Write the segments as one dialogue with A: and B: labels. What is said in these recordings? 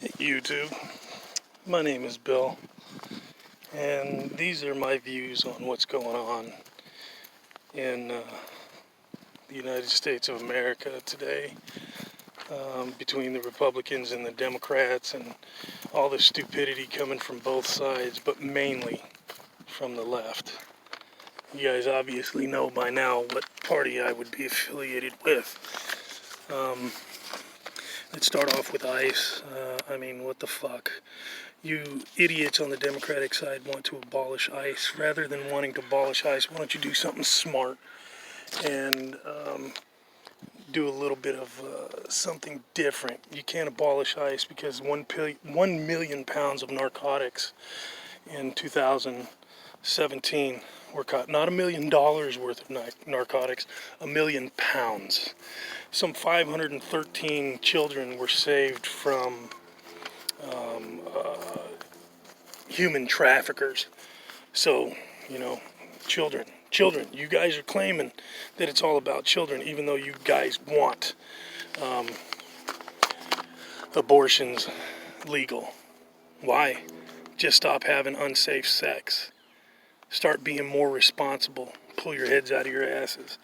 A: YouTube. My name is Bill, and these are my views on what's going on in the United States of America today, between the Republicans and the Democrats, and all the stupidity coming from both sides, but mainly from the left. You guys obviously know by now what party I would be affiliated with. Let's start off with ICE. What the fuck? You idiots on the Democratic side want to abolish ICE. Rather than wanting to abolish ICE, why don't you do something smart and do a little bit of something different? You can't abolish ICE because 1 million pounds of narcotics in 2017 were caught. Not $1 million worth of narcotics, 1 million pounds. Some 513 children were saved from human traffickers. So, children, you guys are claiming that it's all about children, even though you guys want abortions legal. Why? Just stop having unsafe sex. Start being more responsible. Pull your heads out of your asses.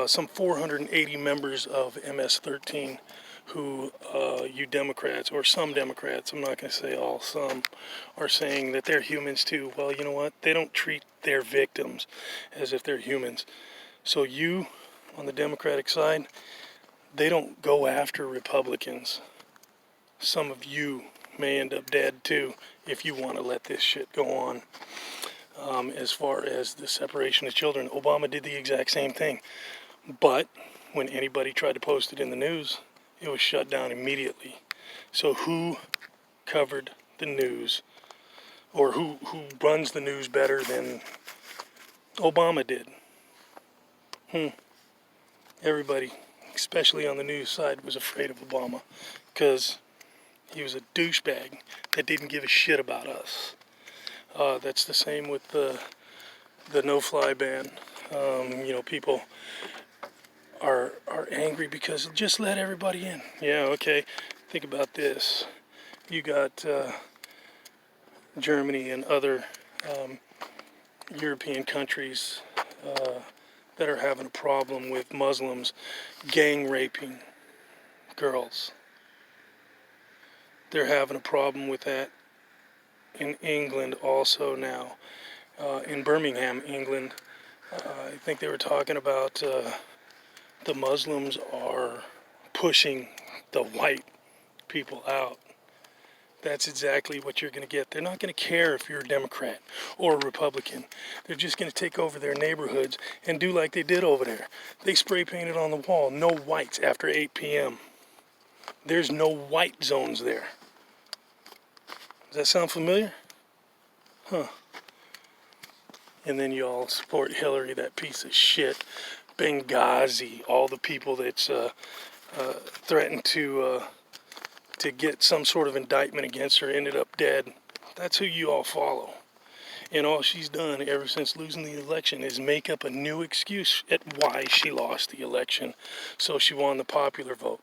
A: Some 480 members of MS-13 who you Democrats, or some Democrats, I'm not going to say all, some, are saying that they're humans too. Well, you know what? They don't treat their victims as if they're humans. So you, on the Democratic side, they don't go after Republicans. Some of you may end up dead too if you want to let this shit go on. As far as the separation of children, Obama did the exact same thing. But when anybody tried to post it in the news, it was shut down immediately. So who covered the news, or who runs the news better than Obama did? Everybody, especially on the news side, was afraid of Obama because he was a douchebag that didn't give a shit about us. That's the same with the no-fly ban. People are angry because just let everybody in. Yeah, okay. Think about this. You got Germany and other European countries that are having a problem with Muslims gang raping girls. They're having a problem with that in England also now. In Birmingham, England, I think they were talking about the Muslims are pushing the white people out. That's exactly what you're going to get. They're not going to care if you're a Democrat or a Republican. They're just going to take over their neighborhoods and do like they did over there. They spray painted on the wall, no whites after 8 p.m. There's no white zones there. Does that sound familiar? Huh. And then you all support Hillary, that piece of shit. Benghazi, all the people that's threatened to get some sort of indictment against her ended up dead. That's who you all follow. And all she's done ever since losing the election is make up a new excuse at why she lost the election. So she won the popular vote.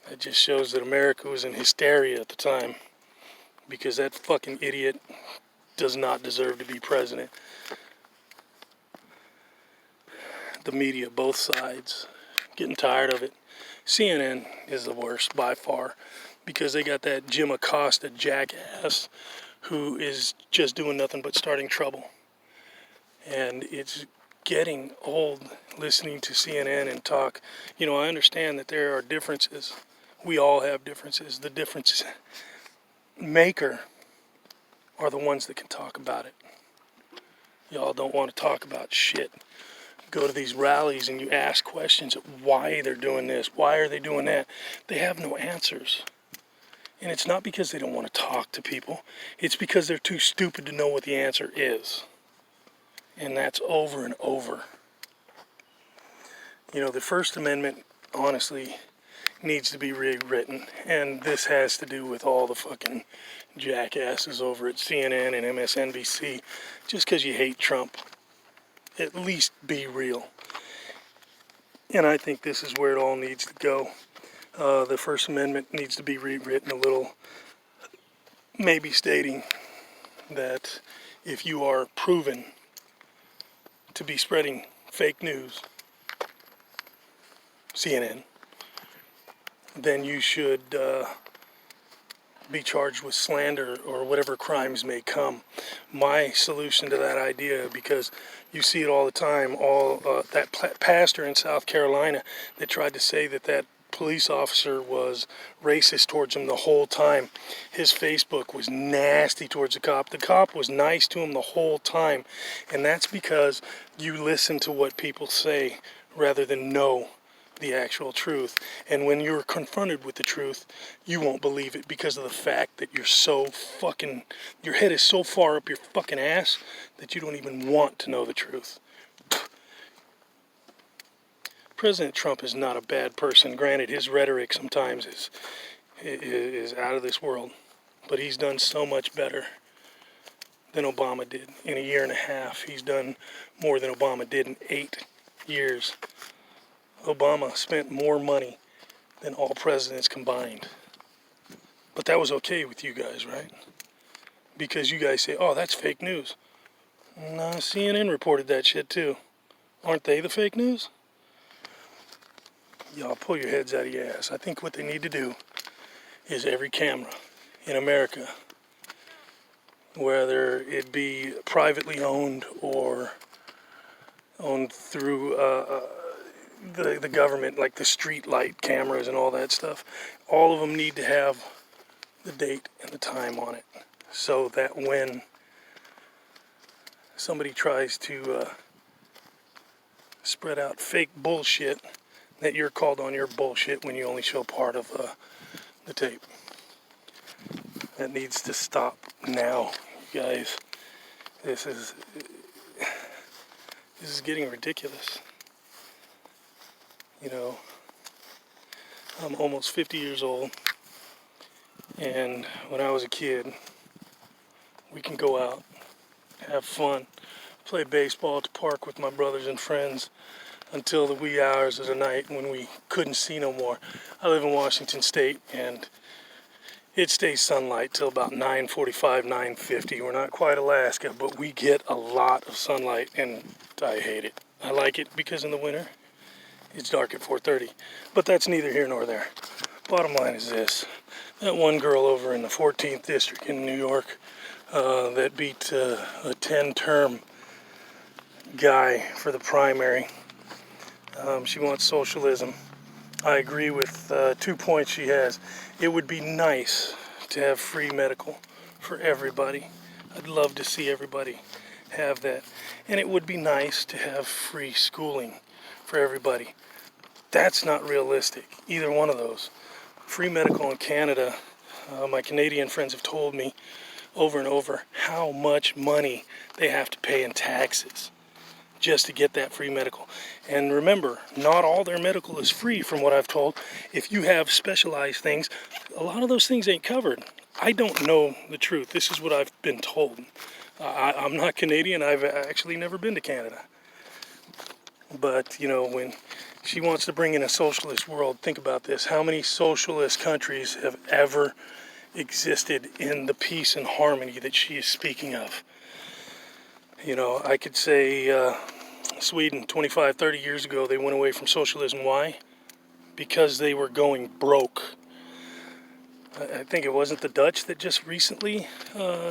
A: That just shows that America was in hysteria at the time, because that fucking idiot does not deserve to be president. The media, both sides, getting tired of it. CNN is the worst by far, because they got that Jim Acosta jackass who is just doing nothing but starting trouble. And it's getting old listening to CNN and talk. I understand that there are differences. We all have differences. The difference maker are the ones that can talk about it. Y'all don't want to talk about shit. Go to these rallies and you ask questions of why they're doing this, why are they doing that. They have no answers. And it's not because they don't want to talk to people. It's because they're too stupid to know what the answer is. And that's over and over. The First Amendment, honestly, needs to be rewritten. And this has to do with all the fucking jackasses over at CNN and MSNBC. Just because you hate Trump, at least be real. And I think this is where it all needs to go. The First Amendment needs to be rewritten a little, maybe stating that if you are proven to be spreading fake news, CNN, then you should be charged with slander or whatever crimes may come. My solution to that idea, because you see it all the time, that pastor in South Carolina that tried to say that police officer was racist towards him the whole time. His Facebook was nasty towards the cop. The cop was nice to him the whole time. And that's because you listen to what people say rather than know the actual truth. And when you're confronted with the truth, you won't believe it because of the fact that your head is so far up your fucking ass that you don't even want to know the truth. President Trump is not a bad person. Granted, his rhetoric sometimes is out of this world, but he's done so much better than Obama did. In a year and a half, he's done more than Obama did in 8 years. Obama spent more money than all presidents combined. But that was okay with you guys, right? Because you guys say, oh, that's fake news. No, CNN reported that shit too. Aren't they the fake news? Y'all pull your heads out of your ass. I think what they need to do is every camera in America, whether it be privately owned or owned through the government, like the street light cameras and all that stuff, all of them need to have the date and the time on it, so that when somebody tries to spread out fake bullshit, that you're called on your bullshit when you only show part of the tape. That needs to stop now, you guys. This is getting ridiculous. You know, I'm almost 50 years old, and when I was a kid, we can go out, have fun, play baseball at the park with my brothers and friends until the wee hours of the night when we couldn't see no more. I live in Washington State, and it stays sunlight till about 9:45, 9:50. We're not quite Alaska, but we get a lot of sunlight, and I hate it. I like it because in the winter, it's dark at 4:30. But that's neither here nor there. Bottom line is this. That one girl over in the 14th District in New York that beat a 10-term guy for the primary, she wants socialism. I agree with 2 points she has. It would be nice to have free medical for everybody. I'd love to see everybody have that. And it would be nice to have free schooling for everybody. That's not realistic, either one of those. Free medical in Canada, my Canadian friends have told me over and over how much money they have to pay in taxes just to get that free medical. And remember, not all their medical is free from what I've told. If you have specialized things, a lot of those things ain't covered. I don't know the truth. This is what I've been told. I'm not Canadian. I've actually never been to Canada. But, you know, when she wants to bring in a socialist world, think about this. How many socialist countries have ever existed in the peace and harmony that she is speaking of? You know, I could say Sweden 25, 30 years ago, they went away from socialism. Why? Because they were going broke. I think it wasn't the Dutch that just recently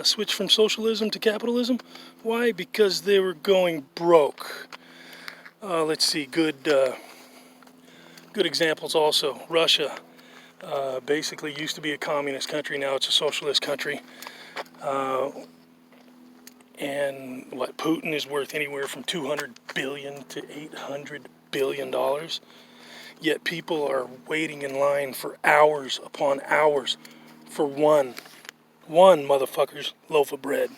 A: switched from socialism to capitalism. Why? Because they were going broke. Let's see, good examples also. Russia basically used to be a communist country. Now it's a socialist country. And what, Putin is worth anywhere from $200 billion to $800 billion. Yet people are waiting in line for hours upon hours for one motherfucker's loaf of bread.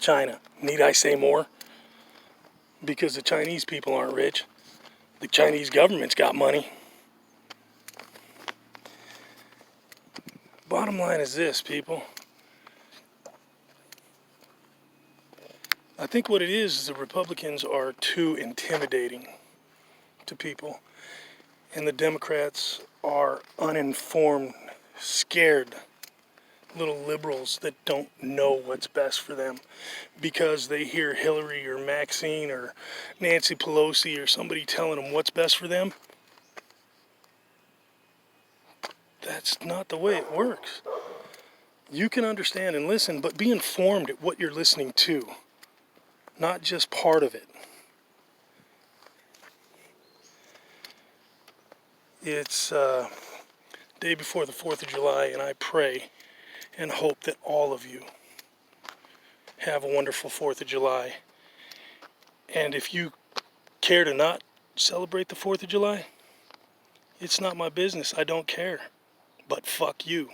A: China. Need I say more? Because the Chinese people aren't rich. The Chinese government's got money. Bottom line is this, people. I think what it is the Republicans are too intimidating to people. And the Democrats are uninformed, scared little liberals that don't know what's best for them because they hear Hillary or Maxine or Nancy Pelosi or somebody telling them what's best for them. That's not the way it works. You can understand and listen, but be informed at what you're listening to, not just part of it. It's day before the 4th of July, and I pray and hope that all of you have a wonderful 4th of July. And if you care to not celebrate the 4th of July, it's not my business. I don't care. But fuck you.